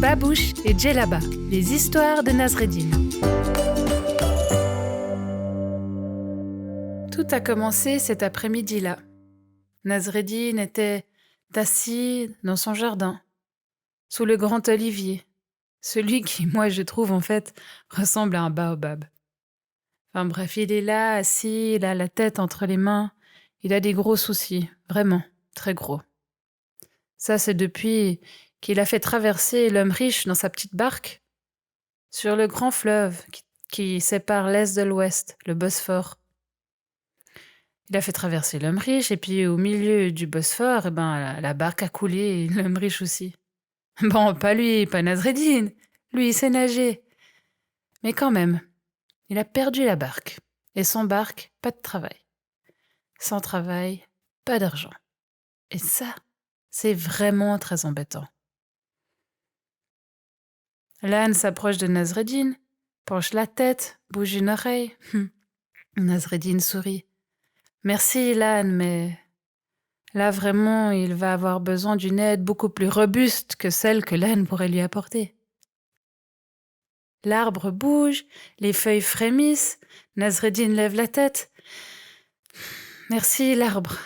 Babouche et Djellaba, les histoires de Nasreddin. Tout a commencé cet après-midi-là. Nasreddin était assis dans son jardin, sous le grand olivier, celui qui, moi, je trouve, en fait, ressemble à un baobab. Enfin bref, il est là, assis, il a la tête entre les mains, il a des gros soucis, vraiment, très gros. Ça, c'est depuis qu'il a fait traverser l'homme riche dans sa petite barque sur le grand fleuve qui sépare l'Est de l'Ouest, le Bosphore. Il a fait traverser l'homme riche et puis au milieu du Bosphore, la barque a coulé et l'homme riche aussi. Bon, pas lui, pas Nasreddin. Lui, il sait nager. Mais quand même, il a perdu la barque. Et sans barque, pas de travail. Sans travail, pas d'argent. Et ça, c'est vraiment très embêtant. L'âne s'approche de Nasreddin, penche la tête, bouge une oreille. Nasreddin sourit. Merci l'âne, mais là vraiment, il va avoir besoin d'une aide beaucoup plus robuste que celle que l'âne pourrait lui apporter. L'arbre bouge, les feuilles frémissent, Nasreddin lève la tête. Merci l'arbre.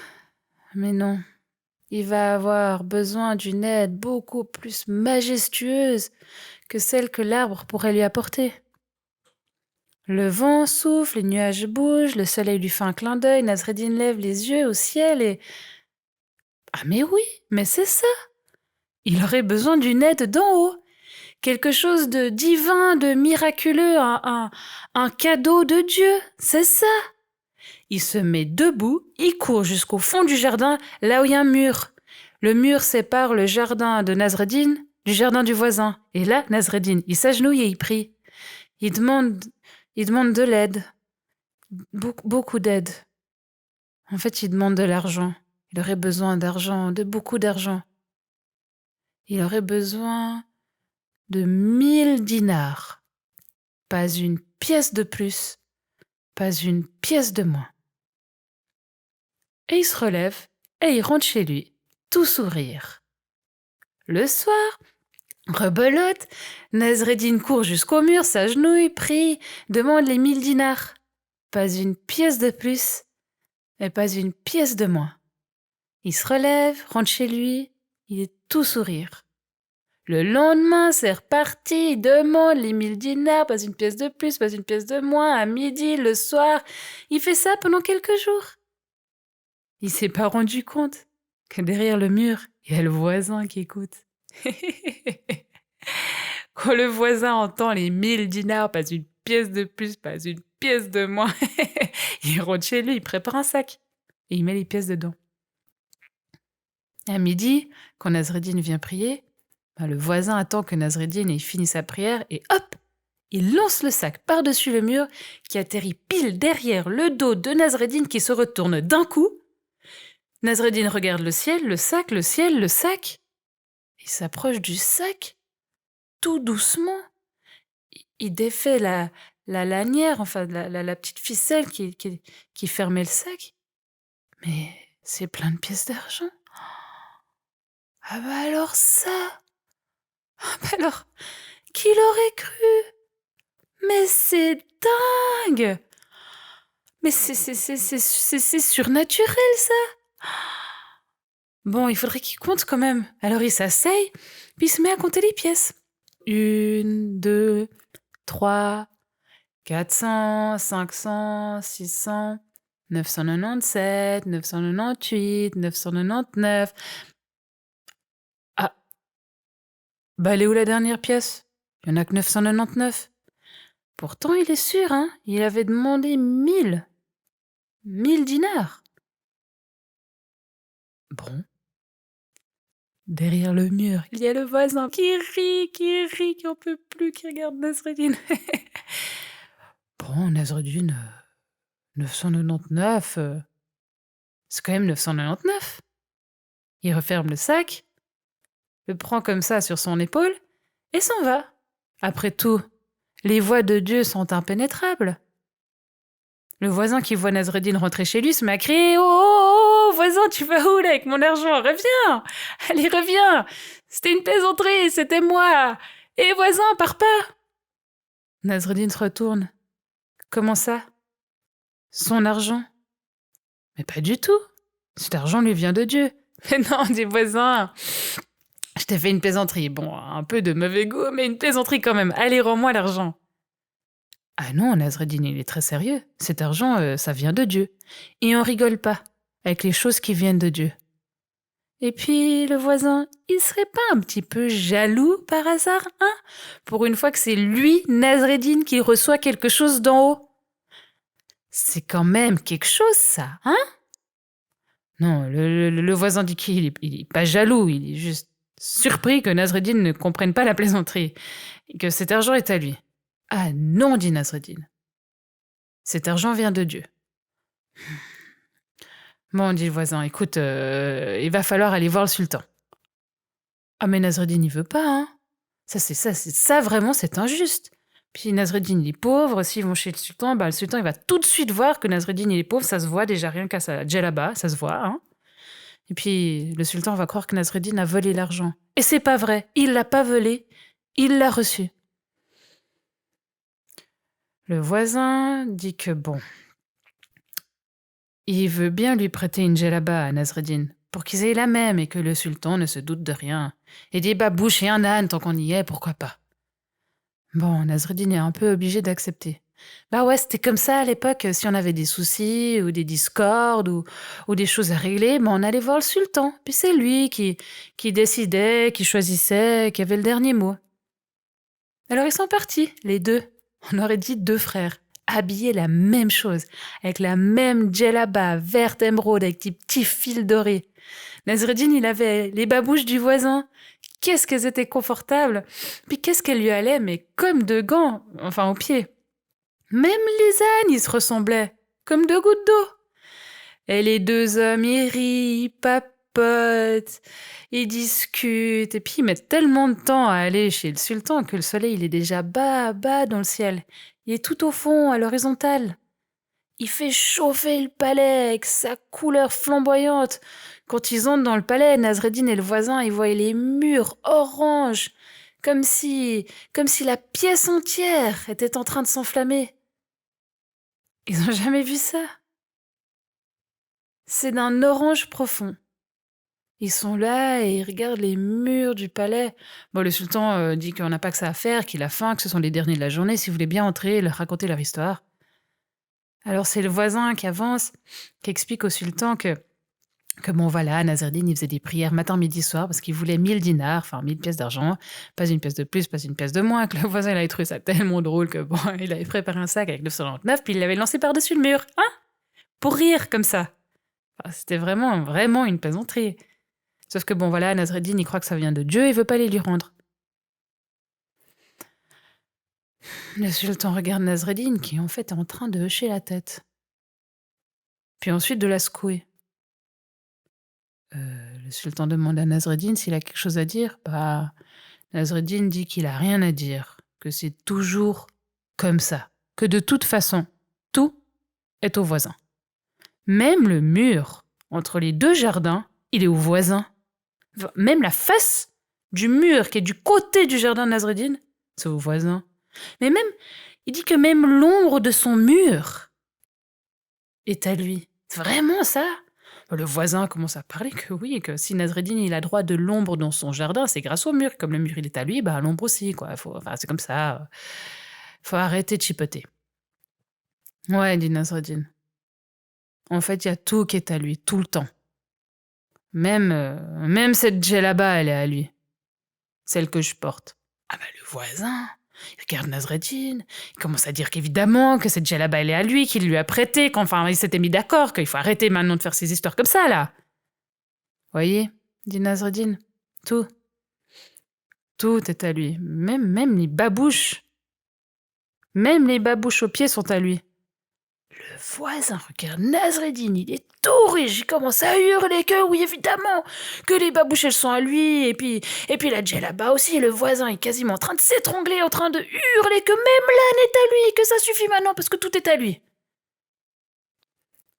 Mais non, il va avoir besoin d'une aide beaucoup plus majestueuse que celle que l'arbre pourrait lui apporter. Le vent souffle, les nuages bougent, le soleil lui fait un clin d'œil, Nasreddin lève les yeux au ciel et... Ah mais oui, mais c'est ça. Il aurait besoin d'une aide d'en haut. Quelque chose de divin, de miraculeux, un cadeau de Dieu, c'est ça. Il se met debout, il court jusqu'au fond du jardin, là où il y a un mur. Le mur sépare le jardin de Nasreddin du jardin du voisin. Et là, Nasreddin, il s'agenouille et il prie. Il demande de l'aide. Beaucoup d'aide. En fait, il demande de l'argent. Il aurait besoin d'argent, de beaucoup d'argent. Il aurait besoin de 1000 dinars. Pas une pièce de plus, pas une pièce de moins. Et il se relève et il rentre chez lui, tout sourire. Le soir, rebelote, Nasreddin court jusqu'au mur, s'agenouille, prie, demande les 1000 dinars. Pas une pièce de plus et pas une pièce de moins. Il se relève, rentre chez lui, il est tout sourire. Le lendemain, c'est reparti, il demande les 1000 dinars, pas une pièce de plus, pas une pièce de moins, à midi, le soir. Il fait ça pendant quelques jours. Il s'est pas rendu compte que derrière le mur, il y a le voisin qui écoute. Quand le voisin entend les 1000 dinars, pas une pièce de plus, pas une pièce de moins, il rentre chez lui, il prépare un sac et il met les pièces dedans. À midi, quand Nasreddin vient prier, le voisin attend que Nasreddin ait fini sa prière et hop, il lance le sac par-dessus le mur qui atterrit pile derrière le dos de Nasreddin qui se retourne d'un coup. Nasreddin regarde le ciel, le sac, le ciel, le sac. Il s'approche du sac, tout doucement. Il défait la lanière, enfin la petite ficelle qui fermait le sac. Mais c'est plein de pièces d'argent. Ah bah alors ça. Ah bah alors, qui l'aurait cru? Mais c'est dingue! Mais c'est surnaturel, ça! Bon, il faudrait qu'il compte quand même. Alors il s'asseye, puis il se met à compter les pièces. 1, 2, 3, 400, 500, 600, 997, 998, 999... Ah, bah elle est où la dernière pièce? Il n'y en a que 999. Pourtant, il est sûr, hein, il avait demandé 1000 dinars. Bon. Derrière le mur, il y a le voisin qui rit, qui en peut plus, qui regarde Nasreddin. Bon, Nasreddin, 999, c'est quand même 999. Il referme le sac, le prend comme ça sur son épaule et s'en va. Après tout, les voies de Dieu sont impénétrables. Le voisin qui voit Nasreddin rentrer chez lui se met à crier « Oh, oh, Oh, voisin, tu vas où là avec mon argent? Reviens! Allez, reviens! C'était une plaisanterie, c'était moi! Et voisin, pars pas! Nasreddin se retourne. Comment ça? Son argent? Mais pas du tout. Cet argent lui vient de Dieu. Mais non, dit voisin. Je t'ai fait une plaisanterie. Bon, un peu de mauvais goût, mais une plaisanterie quand même. Allez, rends-moi l'argent. Ah non, Nasreddin, il est très sérieux. Cet argent, ça vient de Dieu. Et on rigole pas avec les choses qui viennent de Dieu. Et puis, le voisin, il serait pas un petit peu jaloux par hasard, hein? Pour une fois que c'est lui, Nasreddin, qui reçoit quelque chose d'en haut. C'est quand même quelque chose, ça, hein? Non, le voisin dit qu'il est pas jaloux, il est juste surpris que Nasreddin ne comprenne pas la plaisanterie et que cet argent est à lui. Ah non, dit Nasreddin. Cet argent vient de Dieu. Bon, dit le voisin, écoute, il va falloir aller voir le sultan. Ah mais Nasreddin, il veut pas, hein. Ça, vraiment, c'est injuste. Puis Nasreddin, il est pauvre, s'ils vont chez le sultan il va tout de suite voir que Nasreddin, il est pauvre, ça se voit déjà rien qu'à sa djellaba, ça se voit, hein. Et puis le sultan va croire que Nasreddin a volé l'argent. Et c'est pas vrai, il l'a pas volé, il l'a reçu. Le voisin dit que bon, il veut bien lui prêter une djellaba à Nasreddin, pour qu'ils aient la même et que le sultan ne se doute de rien. Et des babouches et un âne, tant qu'on y est, pourquoi pas. Bon, Nasreddin est un peu obligé d'accepter. Bah ouais, c'était comme ça à l'époque, si on avait des soucis ou des discordes ou des choses à régler, on allait voir le sultan. Puis c'est lui qui décidait, qui choisissait, qui avait le dernier mot. Alors ils sont partis, les deux. On aurait dit deux frères, habillés la même chose, avec la même djellaba verte émeraude avec des petits fils dorés. Nasreddin, il avait les babouches du voisin. Qu'est-ce qu'elles étaient confortables. Puis qu'est-ce qu'elles lui allaient, mais comme deux gants, enfin aux pieds. Même les ânes, ils se ressemblaient, comme deux gouttes d'eau. Et les deux hommes, ils rient, ils papotent, ils discutent, et puis ils mettent tellement de temps à aller chez le sultan que le soleil, il est déjà bas, bas dans le ciel. Il est tout au fond, à l'horizontale. Il fait chauffer le palais avec sa couleur flamboyante. Quand ils entrent dans le palais, Nasreddin et le voisin, ils voient les murs orange, comme si la pièce entière était en train de s'enflammer. Ils n'ont jamais vu ça. C'est d'un orange profond. Ils sont là et ils regardent les murs du palais. Bon, le sultan dit qu'on n'a pas que ça à faire, qu'il a faim, que ce sont les derniers de la journée, si vous voulez bien entrer et leur raconter leur histoire. Alors c'est le voisin qui avance, qui explique au sultan que bon voilà, Nasreddin, il faisait des prières matin, midi, soir, parce qu'il voulait 1000 dinars, enfin 1000 pièces d'argent, pas une pièce de plus, pas une pièce de moins, que le voisin, il avait trouvé ça tellement drôle que bon, il avait préparé un sac avec 999, puis il l'avait lancé par-dessus le mur, hein, pour rire comme ça. Enfin, c'était vraiment, vraiment une plaisanterie. Sauf que bon voilà, Nasreddin, il croit que ça vient de Dieu, il veut pas les lui rendre. Le sultan regarde Nasreddin, qui en fait est en train de hocher la tête. Puis ensuite de la secouer. Le sultan demande à Nasreddin s'il a quelque chose à dire. Nasreddin dit qu'il a rien à dire, que c'est toujours comme ça, que de toute façon, tout est au voisin. Même le mur entre les deux jardins, il est au voisin. Même la face du mur qui est du côté du jardin de Nasreddin, c'est au voisin. Mais même, il dit que même l'ombre de son mur est à lui. C'est vraiment ça? Le voisin commence à parler que oui, que si Nasreddin il a droit de l'ombre dans son jardin, c'est grâce au mur. Comme le mur il est à lui, l'ombre aussi, quoi. C'est comme ça. Faut arrêter de chipoter. Ouais, dit Nasreddin. En fait, il y a tout qui est à lui, tout le temps. Même cette djellaba, elle est à lui. Celle que je porte. Ah le voisin, il regarde Nasreddin, il commence à dire qu'évidemment que cette djellaba, elle est à lui, qu'il lui a prêté, qu'enfin il s'était mis d'accord, qu'il faut arrêter maintenant de faire ces histoires comme ça, là. Voyez, dit Nasreddin, tout est à lui, même les babouches. Même les babouches aux pieds sont à lui. Le voisin regarde Nasreddin, il est tout riche, il commence à hurler que oui, évidemment, que les babouches elles sont à lui, et puis la djellaba aussi, le voisin est quasiment en train de s'étrangler, en train de hurler que même l'âne est à lui, que ça suffit maintenant parce que tout est à lui.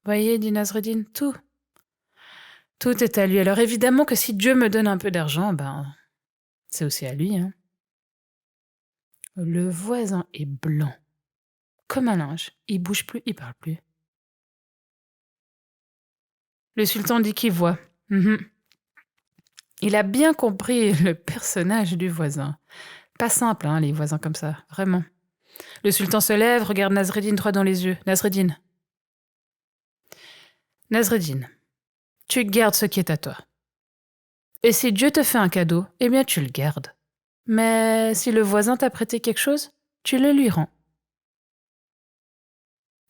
Voyez, dit Nasreddin, tout. Tout est à lui. Alors évidemment que si Dieu me donne un peu d'argent, c'est aussi à lui, hein. Le voisin est blanc, comme un linge. Il bouge plus, il parle plus. Le sultan dit qu'il voit. Il a bien compris le personnage du voisin. Pas simple, hein, les voisins comme ça, vraiment. Le sultan se lève, regarde Nasreddin droit dans les yeux. Nasreddin, tu gardes ce qui est à toi. Et si Dieu te fait un cadeau, eh bien tu le gardes. Mais si le voisin t'a prêté quelque chose, tu le lui rends.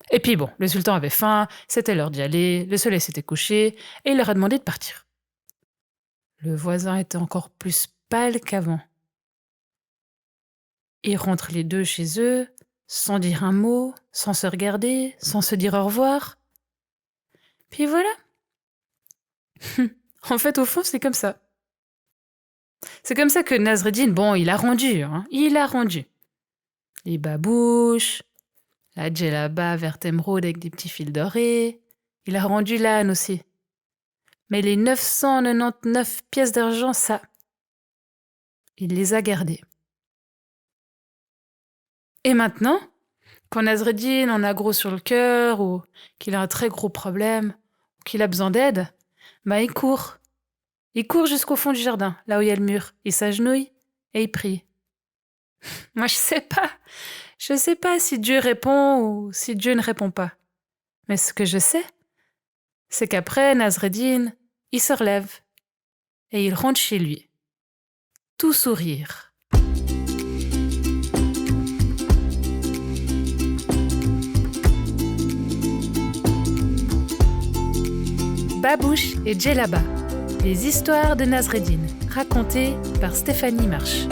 Et puis bon, le sultan avait faim, c'était l'heure d'y aller, le soleil s'était couché, et il leur a demandé de partir. Le voisin était encore plus pâle qu'avant. Ils rentrent les deux chez eux, sans dire un mot, sans se regarder, sans se dire au revoir. Puis voilà. En fait, au fond, c'est comme ça. C'est comme ça que Nasreddin, il a rendu, hein. Il a rendu. Les babouches, la djellaba verte émeraude avec des petits fils dorés. Il a rendu l'âne aussi. Mais les 999 pièces d'argent, ça, il les a gardées. Et maintenant, quand Nasreddin en a gros sur le cœur, ou qu'il a un très gros problème, ou qu'il a besoin d'aide, il court. Il court jusqu'au fond du jardin, là où il y a le mur. Il s'agenouille et il prie. Moi, je sais pas. Je sais pas si Dieu répond ou si Dieu ne répond pas. Mais ce que je sais, c'est qu'après, Nasreddin, il se relève et il rentre chez lui. Tout sourire. Babouche et Djellaba, les histoires de Nasreddin, racontées par Stéphanie Marche.